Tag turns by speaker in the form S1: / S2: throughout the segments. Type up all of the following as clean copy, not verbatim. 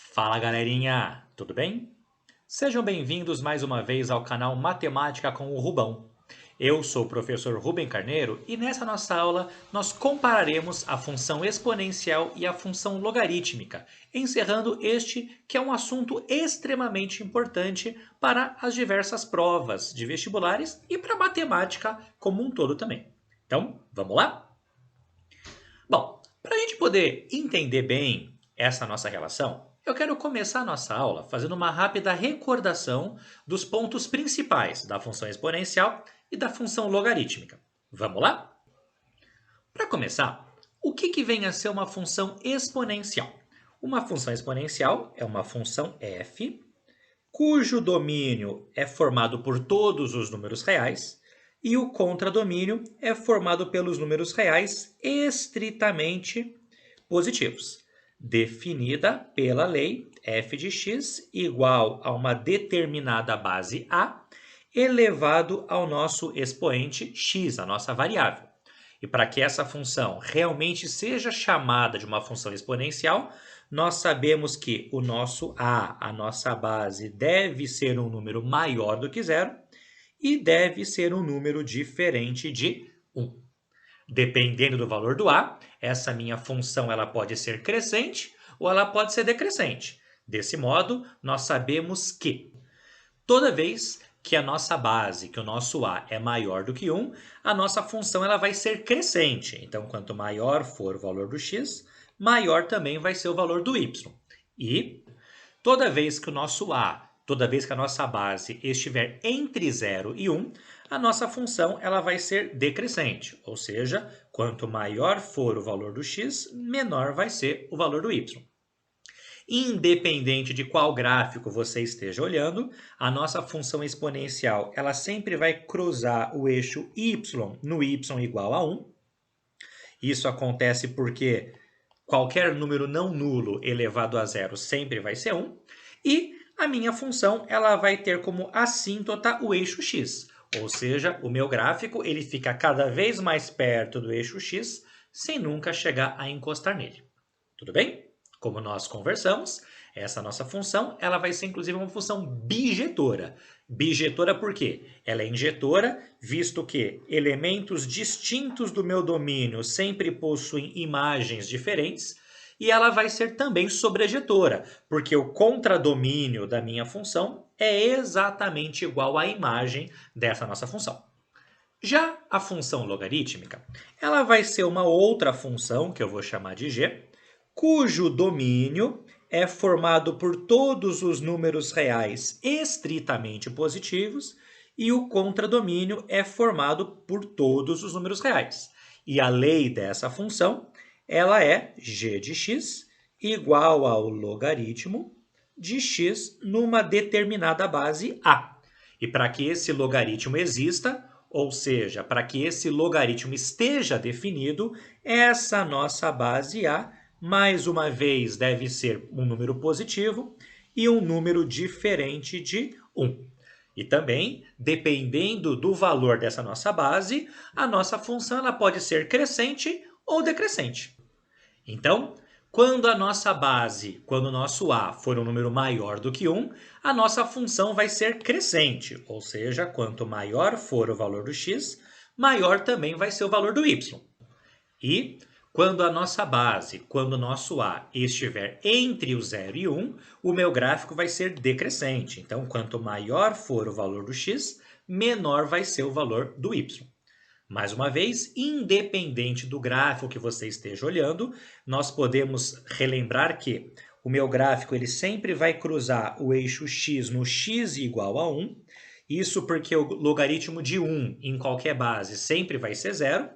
S1: Fala galerinha, tudo bem? Sejam bem-vindos mais uma vez ao canal Matemática com o Rubão. Eu sou o professor Rubem Carneiro e nessa nossa aula nós compararemos a função exponencial e a função logarítmica, encerrando este que é um assunto extremamente importante para as diversas provas de vestibulares e para a matemática como um todo também. Então, vamos lá? Bom, para a gente poder entender bem essa nossa relação, eu quero começar a nossa aula fazendo uma rápida recordação dos pontos principais da função exponencial e da função logarítmica. Vamos lá? Para começar, o que vem a ser uma função exponencial? Uma função exponencial é uma função f, cujo domínio é formado por todos os números reais e o contradomínio é formado pelos números reais estritamente positivos, definida pela lei f de x igual a uma determinada base a elevado ao nosso expoente x, a nossa variável. E para que essa função realmente seja chamada de uma função exponencial, nós sabemos que o nosso a nossa base, deve ser um número maior do que zero e deve ser um número diferente de 1. Dependendo do valor do a, essa minha função ela pode ser crescente ou ela pode ser decrescente. Desse modo, nós sabemos que toda vez que a nossa base, que o nosso a é maior do que 1, a nossa função ela vai ser crescente. Então, quanto maior for o valor do x, maior também vai ser o valor do y. E toda vez que o nosso a, toda vez que a nossa base estiver entre 0 e 1, a nossa função ela vai ser decrescente, ou seja, quanto maior for o valor do x, menor vai ser o valor do y. Independente de qual gráfico você esteja olhando, a nossa função exponencial ela sempre vai cruzar o eixo y no y igual a 1. Isso acontece porque qualquer número não nulo elevado a zero sempre vai ser 1. E a minha função ela vai ter como assíntota o eixo x. Ou seja, o meu gráfico ele fica cada vez mais perto do eixo x, sem nunca chegar a encostar nele. Tudo bem? Como nós conversamos, essa nossa função ela vai ser inclusive uma função bijetora. Bijetora por quê? Ela é injetora, visto que elementos distintos do meu domínio sempre possuem imagens diferentes, e ela vai ser também sobrejetora, porque o contradomínio da minha função é exatamente igual à imagem dessa nossa função. Já a função logarítmica, ela vai ser uma outra função, que eu vou chamar de g, cujo domínio é formado por todos os números reais estritamente positivos e o contradomínio é formado por todos os números reais. E a lei dessa função, ela é g de x igual ao logaritmo de x numa determinada base a. E para que esse logaritmo exista, ou seja, para que esse logaritmo esteja definido, essa nossa base a mais uma vez deve ser um número positivo e um número diferente de 1. E também, dependendo do valor dessa nossa base, a nossa função ela pode ser crescente ou decrescente. Então, quando a nossa base, quando o nosso a for um número maior do que 1, a nossa função vai ser crescente, ou seja, quanto maior for o valor do x, maior também vai ser o valor do y. E quando a nossa base, quando o nosso a estiver entre o 0 e 1, o meu gráfico vai ser decrescente. Então, quanto maior for o valor do x, menor vai ser o valor do y. Mais uma vez, independente do gráfico que você esteja olhando, nós podemos relembrar que o meu gráfico ele sempre vai cruzar o eixo x no x igual a 1. Isso porque o logaritmo de 1 em qualquer base sempre vai ser zero.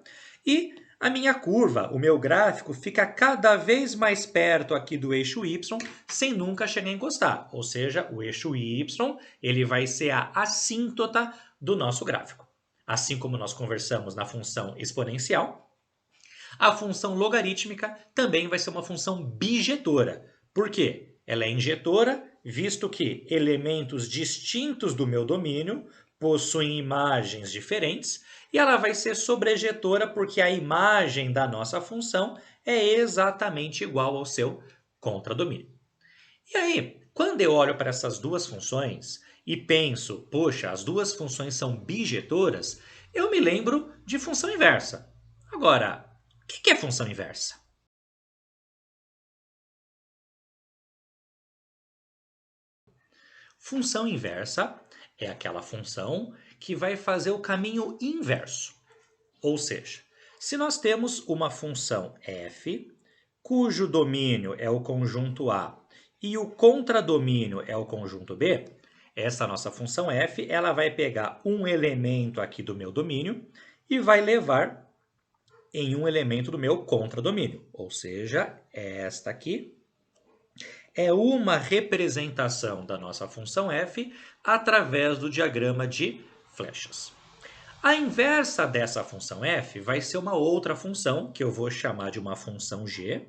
S1: E a minha curva, o meu gráfico, fica cada vez mais perto aqui do eixo y, sem nunca chegar a encostar. Ou seja, o eixo y ele vai ser a assíntota do nosso gráfico. Assim como nós conversamos na função exponencial, a função logarítmica também vai ser uma função bijetora. Por quê? Ela é injetora, visto que elementos distintos do meu domínio possuem imagens diferentes, e ela vai ser sobrejetora porque a imagem da nossa função é exatamente igual ao seu contradomínio. E aí, quando eu olho para essas duas funções e penso, poxa, as duas funções são bijetoras, eu me lembro de função inversa. Agora, o que é função inversa? Função inversa é aquela função que vai fazer o caminho inverso. Ou seja, se nós temos uma função f, cujo domínio é o conjunto A e o contradomínio é o conjunto B, essa nossa função f ela vai pegar um elemento aqui do meu domínio e vai levar em um elemento do meu contradomínio. Ou seja, esta aqui é uma representação da nossa função f através do diagrama de flechas. A inversa dessa função f vai ser uma outra função, que eu vou chamar de uma função g,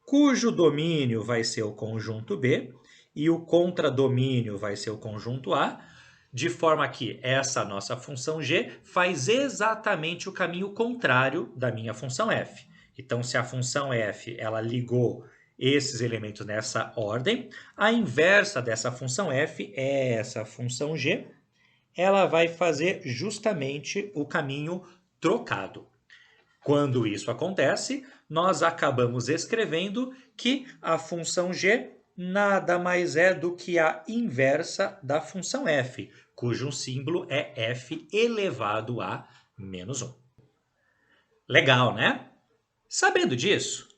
S1: cujo domínio vai ser o conjunto B e o contradomínio vai ser o conjunto A, de forma que essa nossa função g faz exatamente o caminho contrário da minha função f. Então, se a função f ela ligou esses elementos nessa ordem, a inversa dessa função f é essa função g, ela vai fazer justamente o caminho trocado. Quando isso acontece, nós acabamos escrevendo que a função g nada mais é do que a inversa da função f, cujo símbolo é f elevado a menos 1. Legal, né? Sabendo disso,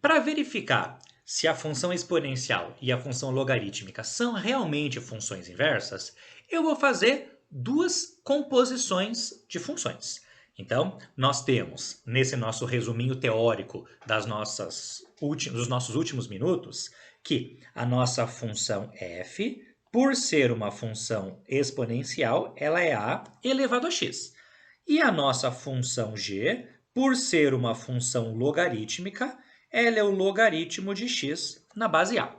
S1: para verificar se a função exponencial e a função logarítmica são realmente funções inversas, eu vou fazer duas composições de funções. Então, nós temos, nesse nosso resuminho teórico dos nossos últimos minutos, que a nossa função f, por ser uma função exponencial, ela é a elevado a x. E a nossa função g, por ser uma função logarítmica, ela é o logaritmo de x na base a.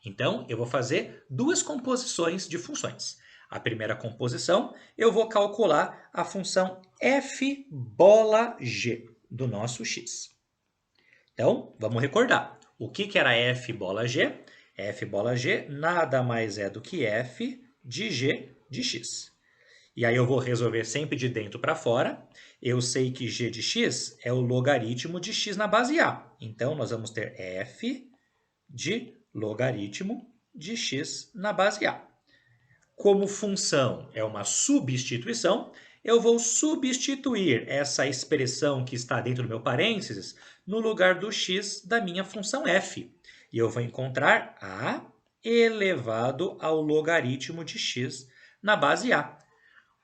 S1: Então, eu vou fazer duas composições de funções. A primeira composição, eu vou calcular a função f bola g do nosso x. Então, vamos recordar. O que era f bola g? F bola g nada mais é do que f de g de x. E aí eu vou resolver sempre de dentro para fora. Eu sei que g de x é o logaritmo de x na base a. Então, nós vamos ter f de logaritmo de x na base a. Como função é uma substituição, eu vou substituir essa expressão que está dentro do meu parênteses no lugar do x da minha função f. E eu vou encontrar a elevado ao logaritmo de x na base a.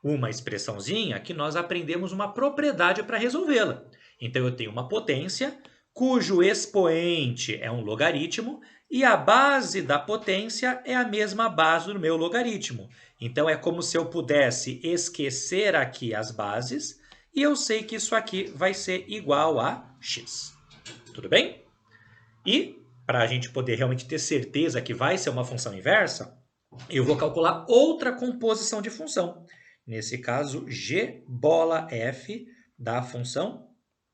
S1: Uma expressãozinha que nós aprendemos uma propriedade para resolvê-la. Então, eu tenho uma potência cujo expoente é um logaritmo e a base da potência é a mesma base do meu logaritmo. Então, é como se eu pudesse esquecer aqui as bases e eu sei que isso aqui vai ser igual a x. Tudo bem? E, para a gente poder realmente ter certeza que vai ser uma função inversa, eu vou calcular outra composição de função. Nesse caso, g bola f da função,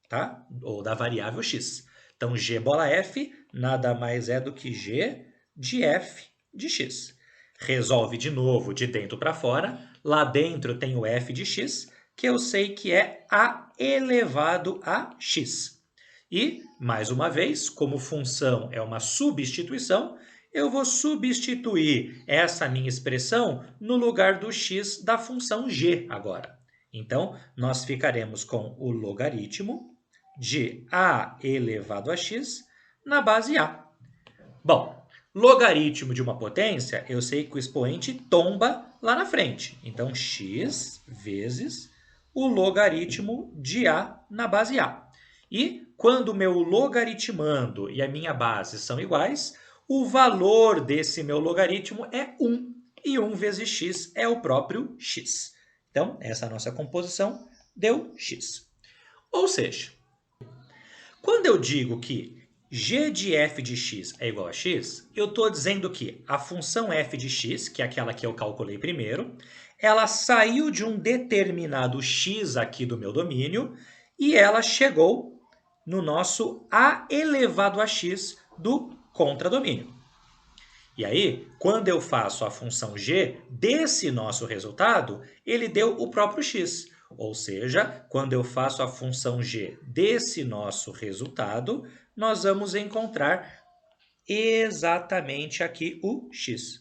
S1: tá? Ou da variável x. Então, g bola f nada mais é do que g de f de x. Resolve de novo de dentro para fora. Lá dentro tem o f de x, que eu sei que é a elevado a x. E, mais uma vez, como função é uma substituição, eu vou substituir essa minha expressão no lugar do x da função g agora. Então, nós ficaremos com o logaritmo de a elevado a x na base a. Bom, logaritmo de uma potência, eu sei que o expoente tomba lá na frente. Então, x vezes o logaritmo de a na base a. E quando o meu logaritmando e a minha base são iguais, o valor desse meu logaritmo é 1. E 1 vezes x é o próprio x. Então, essa nossa composição deu x. Ou seja, quando eu digo que g de f de x é igual a x, eu estou dizendo que a função f de x, que é aquela que eu calculei primeiro, ela saiu de um determinado x aqui do meu domínio e ela chegou no nosso a elevado a x do contradomínio. E aí, quando eu faço a função g desse nosso resultado, ele deu o próprio x. Ou seja, quando eu faço a função g desse nosso resultado, nós vamos encontrar exatamente aqui o x.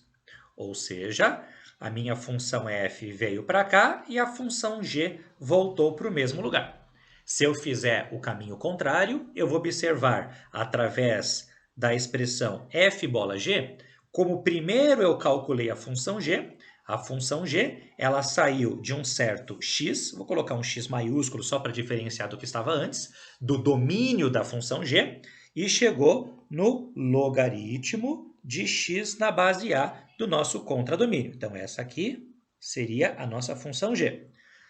S1: Ou seja, a minha função f veio para cá e a função g voltou para o mesmo lugar. Se eu fizer o caminho contrário, eu vou observar através da expressão f bola g, como primeiro eu calculei a função g ela saiu de um certo x, vou colocar um x maiúsculo só para diferenciar do que estava antes, do domínio da função g, e chegou no logaritmo de x na base a do nosso contradomínio. Então, essa aqui seria a nossa função g.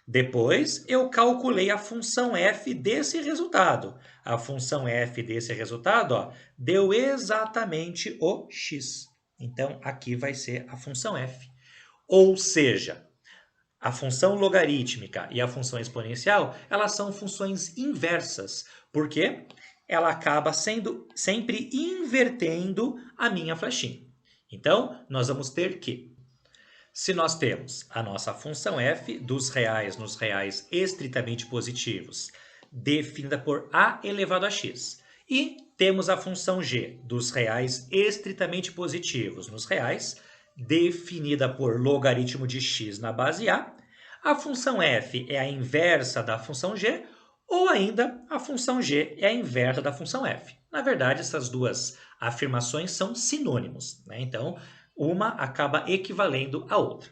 S1: Depois, eu calculei a função f desse resultado. A função f desse resultado ó, deu exatamente o x. Então, aqui vai ser a função f. Ou seja, a função logarítmica e a função exponencial, elas são funções inversas, porque ela acaba sendo sempre invertendo a minha flechinha. Então, nós vamos ter que, se nós temos a nossa função f dos reais nos reais estritamente positivos, definida por a elevado a x, e temos a função g dos reais estritamente positivos nos reais, definida por logaritmo de x na base a função f é a inversa da função g, ou ainda a função g é a inversa da função f. Na verdade, essas duas afirmações são sinônimos, né? Então, uma acaba equivalendo à outra.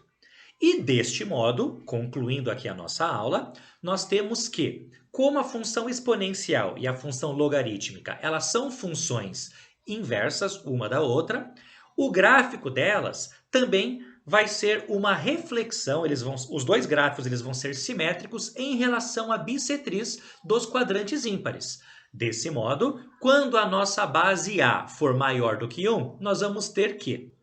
S1: E deste modo, concluindo aqui a nossa aula, nós temos que, como a função exponencial e a função logarítmica, elas são funções inversas uma da outra, o gráfico delas também vai ser uma reflexão, os dois gráficos eles vão ser simétricos em relação à bissetriz dos quadrantes ímpares. Desse modo, quando a nossa base A for maior do que 1, nós vamos ter que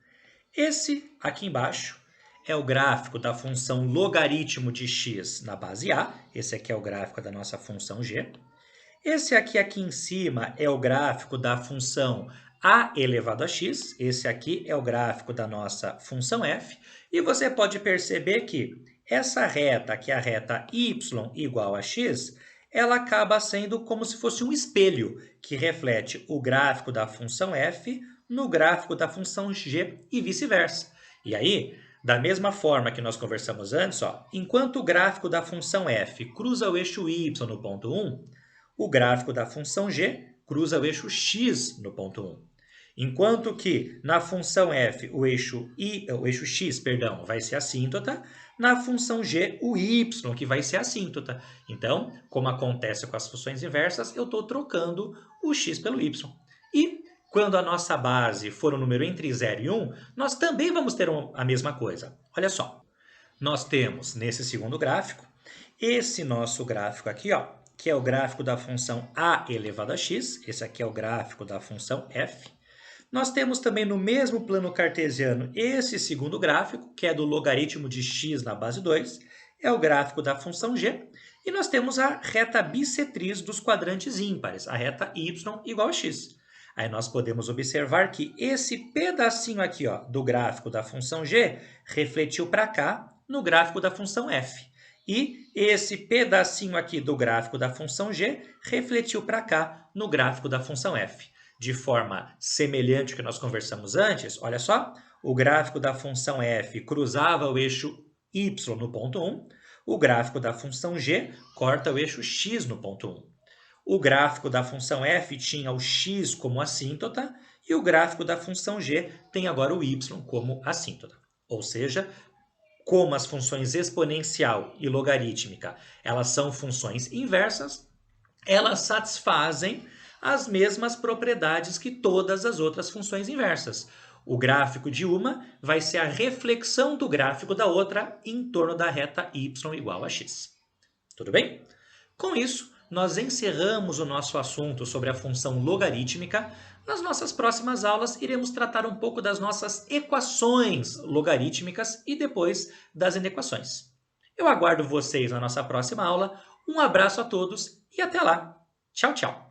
S1: esse aqui embaixo é o gráfico da função logaritmo de x na base A. Esse aqui é o gráfico da nossa função g. Esse aqui em cima é o gráfico da função a elevado a x. Esse aqui é o gráfico da nossa função f. E você pode perceber que essa reta, que é a reta y igual a x, ela acaba sendo como se fosse um espelho que reflete o gráfico da função f no gráfico da função g e vice-versa. E aí, da mesma forma que nós conversamos antes, ó, enquanto o gráfico da função f cruza o eixo y no ponto 1, o gráfico da função g cruza o eixo x no ponto 1. Enquanto que na função f o eixo x, vai ser assíntota, na função g o y que vai ser assíntota. Então, como acontece com as funções inversas, eu estou trocando o x pelo y. E quando a nossa base for um número entre 0 e 1, nós também vamos ter a mesma coisa. Olha só, nós temos nesse segundo gráfico, esse nosso gráfico aqui, ó, que é o gráfico da função a elevado a x, esse aqui é o gráfico da função f. Nós temos também no mesmo plano cartesiano esse segundo gráfico, que é do logaritmo de x na base 2, é o gráfico da função g, e nós temos a reta bissetriz dos quadrantes ímpares, a reta y igual a x. Aí nós podemos observar que esse pedacinho aqui ó, do gráfico da função g refletiu para cá no gráfico da função f. E esse pedacinho aqui do gráfico da função g refletiu para cá no gráfico da função f. De forma semelhante ao que nós conversamos antes, olha só, o gráfico da função f cruzava o eixo y no ponto 1, o gráfico da função g corta o eixo x no ponto 1. O gráfico da função f tinha o x como assíntota e o gráfico da função g tem agora o y como assíntota. Ou seja, como as funções exponencial e logarítmica elas são funções inversas, elas satisfazem as mesmas propriedades que todas as outras funções inversas. O gráfico de uma vai ser a reflexão do gráfico da outra em torno da reta y igual a x. Tudo bem? Com isso, nós encerramos o nosso assunto sobre a função logarítmica. Nas nossas próximas aulas, iremos tratar um pouco das nossas equações logarítmicas e depois das inequações. Eu aguardo vocês na nossa próxima aula. Um abraço a todos e até lá. Tchau, tchau.